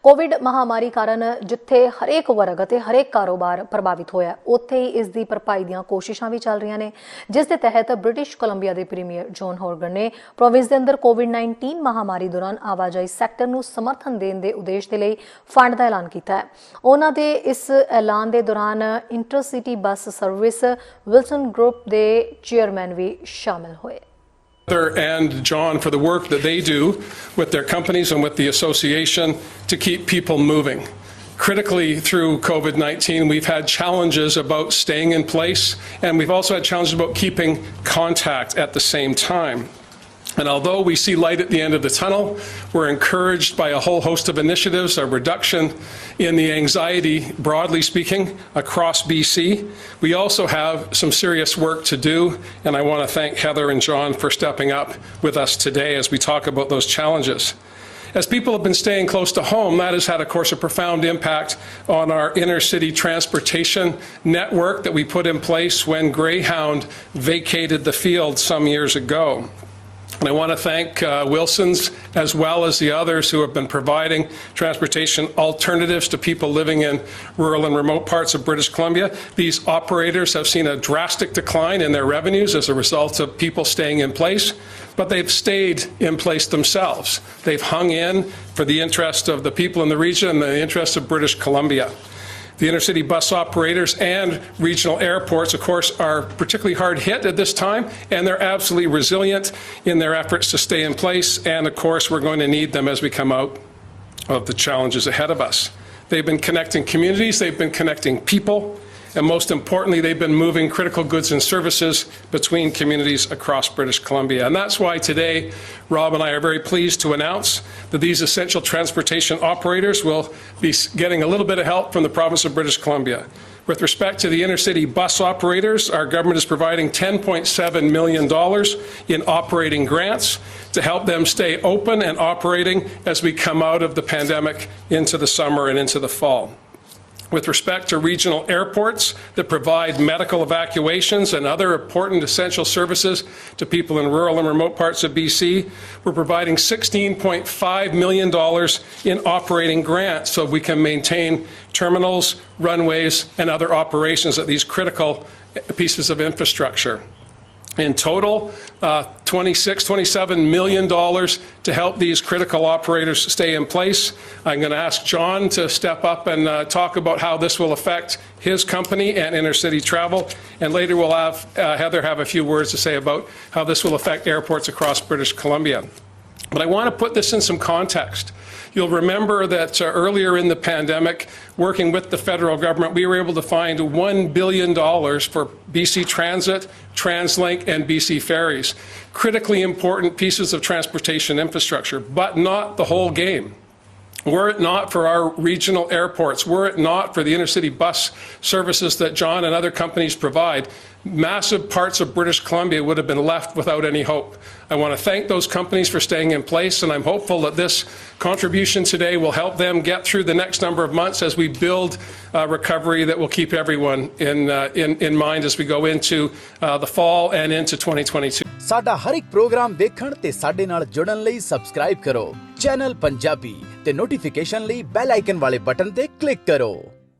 Covid महामारी कारण जिथे हरेक वर्ग ਅਤੇ हरेक कारोबार प्रभावित होया उत्थे ही इस दी भरपाई ਦੀਆਂ कोशिशां भी चल रही ने, जिस दे तहत ब्रिटिश कोलंबिया के प्रीमियर जॉन हॉर्गन ने प्रोविंस के अंदर कोविड-19 महामारी दौरान आवाजाही सैक्टर ਨੂੰ समर्थन देने के उद्देश्य के लिए फंड का ऐलान किया है। उन्होंने दे इस ऐलान के दौरान intercity bus service Wilson group के चेयरमैन भी शामिल हुए। And John for the work that they do with their companies and with the association to keep people moving. Critically, through COVID-19, we've had challenges about staying in place, and we've also had challenges about keeping contact at the same time. And although we see light at the end of the tunnel, we're encouraged by a whole host of initiatives, a reduction in the anxiety, broadly speaking, across BC. We also have some serious work to do, and I want to thank Heather and John for stepping up with us today as we talk about those challenges. As people have been staying close to home, that has had, of course, a profound impact on our inner city transportation network that we put in place when Greyhound vacated the field some years ago. And I want to thank Wilson's as well as the others who have been providing transportation alternatives to people living in rural and remote parts of British Columbia. These operators have seen a drastic decline in their revenues as a result of people staying in place, but they've stayed in place themselves. They've hung in for the interest of the people in the region and the interest of British Columbia. The intercity bus operators and regional airports, of course, are particularly hard hit at this time, and they're absolutely resilient in their efforts to stay in place. And of course, we're going to need them as we come out of the challenges ahead of us. They've been connecting communities, they've been connecting people, and most importantly, they've been moving critical goods and services between communities across British Columbia. And that's why today, Rob and I are very pleased to announce that these essential transportation operators will be getting a little bit of help from the province of British Columbia. With respect to the intercity bus operators, our government is providing $10.7 million in operating grants to help them stay open and operating as we come out of the pandemic into the summer and into the fall. With respect to regional airports that provide medical evacuations and other important essential services to people in rural and remote parts of BC, we're providing $16.5 million in operating grants so we can maintain terminals, runways, and other operations at these critical pieces of infrastructure. In total, $27 million to help these critical operators stay in place. I'm going to ask John to step up and talk about how this will affect his company and intercity travel. And later we'll have Heather have a few words to say about how this will affect airports across British Columbia. But I want to put this in some context. You'll remember that earlier in the pandemic, working with the federal government, we were able to find $1 billion for BC Transit, TransLink, and BC Ferries. Critically important pieces of transportation infrastructure, but not the whole game. Were it not for our regional airports, were it not for the intercity bus services that John and other companies provide, massive parts of British Columbia would have been left without any hope. I want to thank those companies for staying in place, and I'm hopeful that this contribution today will help them get through the next number of months as we build recovery that will keep everyone in mind as we go into the fall and into 2022. ਸਾਡਾ ਹਰ ਇੱਕ programme ਵੇਖਣ ਤੇ ਸਾਡੇ ਨਾਲ ਜੁੜਨ ਲਈ subscribe ਕਰੋ channel Punjabi ਤੇ ਨੋਟੀਫਿਕੇਸ਼ਨ ਲਈ ਬੈਲ ਆਈਕਨ ਵਾਲੇ ਬਟਨ ਤੇ ਕਲਿੱਕ ਕਰੋ।